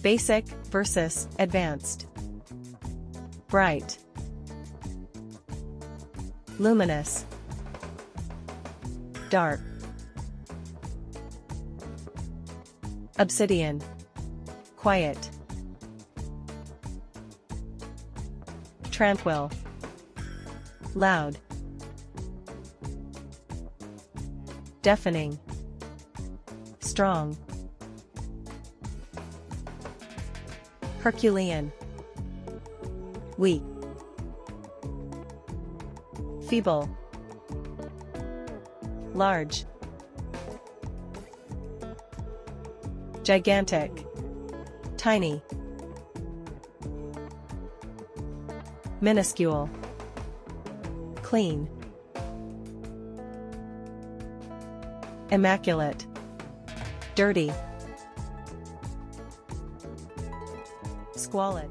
Basic versus advanced. Bright. Luminous. Dark. Obsidian. Quiet. Tranquil. Loud. Deafening. Strong. Herculean. Weak. Feeble. Large. Gigantic. Tiny. Minuscule. Clean. Immaculate. Dirty. Squalid.